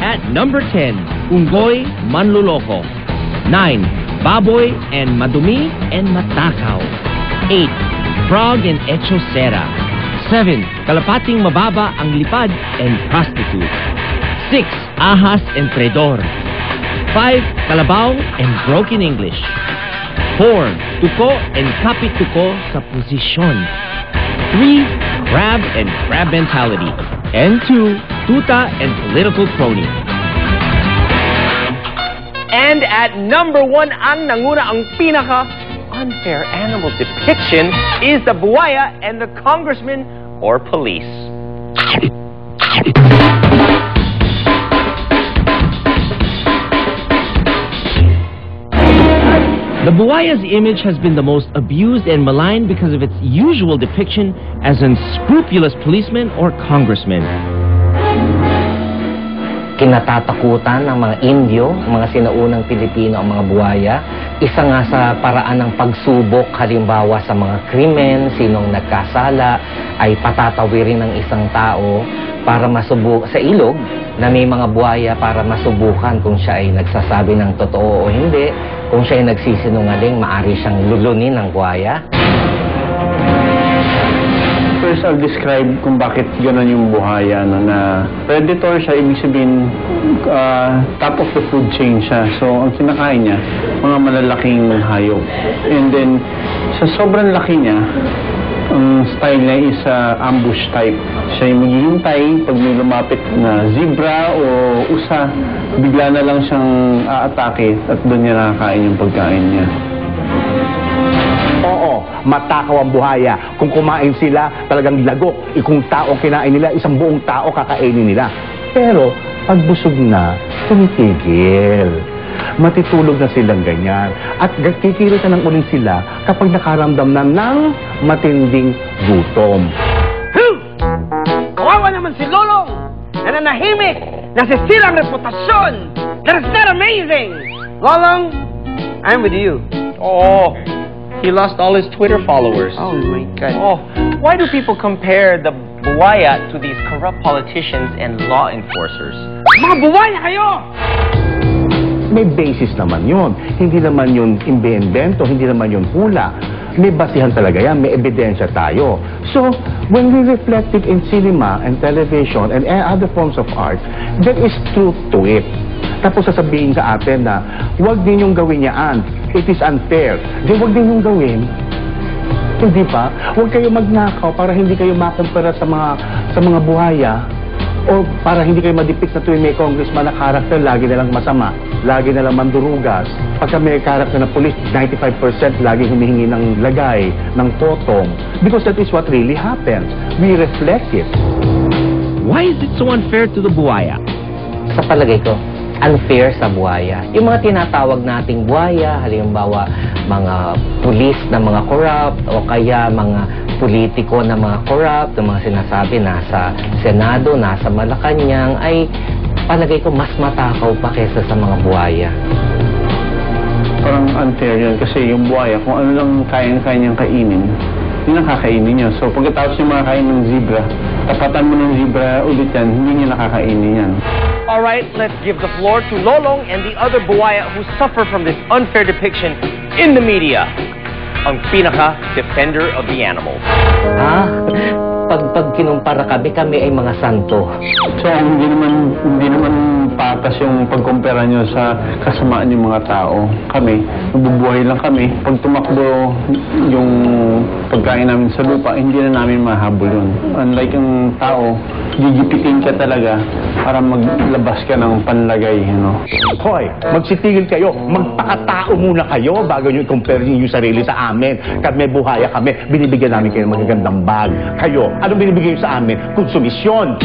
At number 10, Unggoy Manluloko. 9, Baboy and Madumi and Matakaw. 8, Frog and Echosera. 7, Kalapating Mababa ang Lipad and Prostitute. 6, Ahas and Tredor. 5, Kalabaw and Broken English. 4, Tuko and Kapituko sa posisyon. 3, Crab and Crab Mentality. And 2, Tuta and Political Crony. And at number 1, ang nanguna ang pinaka-unfair animal depiction is the buwaya and the congressman or police. The buwaya's image has been the most abused and maligned because of its usual depiction as an unscrupulous policeman or congressman. Kinatatakutan ng mga Indio, mga sinaunang Pilipino ang mga buwaya. Isa nga sa paraan ng pagsubok halimbawa sa mga krimen, sinong nagkasala ay patatawirin ng isang tao para masubok sa ilog na may mga buwaya para masubukan kung siya ay nagsasabi ng totoo o hindi. Kung siya ay nagsisinungaling, maaari siyang lulunin ng buwaya. First, I'll describe kung bakit gano'n yung buhaya na predator siya, ibig sabihin top of the food chain siya. So, ang kinakain niya, mga malalaking hayop. And then, sa sobrang laki niya, ang style niya is ambush type. Siya yung maghihintay pag may lumapit na zebra o usa, bigla na lang siyang aatake at doon niya nakakain yung pagkain niya. Oo, matakaw ang buhaya. Kung kumain sila, talagang lagok. Kung tao kinain nila, isang buong tao kakainin nila. Pero, pag busog na, tumitigil. Matitulog na silang ganyan. At kikilos na ng uling sila kapag nakaramdam na ng matinding gutom. Kawawa naman si Lolong! Nananahimik! Nasisira ang reputasyon! That is not amazing! Lolong, I'm with you. Oh, he lost all his Twitter followers. Oh my God. Oh, why do people compare the buwaya to these corrupt politicians and law enforcers? Mga buwaya kayo! May basis naman yun. Hindi naman yun imbe-invento, hindi naman yun hula. May basihan talaga yan, may ebidensya tayo. So, when we reflect it in cinema and television and other forms of art, there is truth to it. Tapos sasabihin sa atin na, huwag ninyong gawin yan. It is unfair. Di huwag ninyong gawin. Hindi ba? Huwag kayo magnakaw para hindi kayo makumpara sa mga buhaya. O para hindi kayo madipik na tuwing may congressman na karakter, lagi nalang masama, lagi nalang mandurugas. Pagka may karakter na police, 95% lagi humihingi ng lagay, ng potong. Because that is what really happens. We reflect it. Why is it so unfair to the buwaya? Sa palagay ko, unfair sa buwaya. Yung mga tinatawag nating buwaya, halimbawa mga pulis na mga corrupt o kaya mga politiko na mga corrupt, na mga sinasabi nasa Senado, nasa Malacanang, ay palagay ko mas matakaw pa kesa sa mga buwaya. Parang unfair yun kasi yung buhaya, kung ano lang kaya niyang kainin, yun ang kakainin niya. So pagkatapos yung makakain ng zebra, tapatan mo ng zebra ulit yan, hindi niya nakakainin yan. Alright, let's give the floor to Lolong and the other buwaya who suffer from this unfair depiction in the media. Ang pinaka-defender of the animal. Pag kinumpara kami ay mga santo. So hindi naman patas yung pagkumpara nyo sa kasamaan yung mga tao. Kami, nabubuhay lang kami. Pag tumakbo yung pagkain namin sa lupa, hindi na namin mahabol yun. Unlike yung tao, gigipitin ka talaga para maglabas ka ng panlagay, you know. Hoy, magsitigil kayo. Magpakatao muna kayo bago nyo i-compare yung sarili sa amin. Kami buhaya kami, binibigyan namin kayo ng magagandang bag. Kayo, ano binibigay nyo sa amin? Konsumisyon.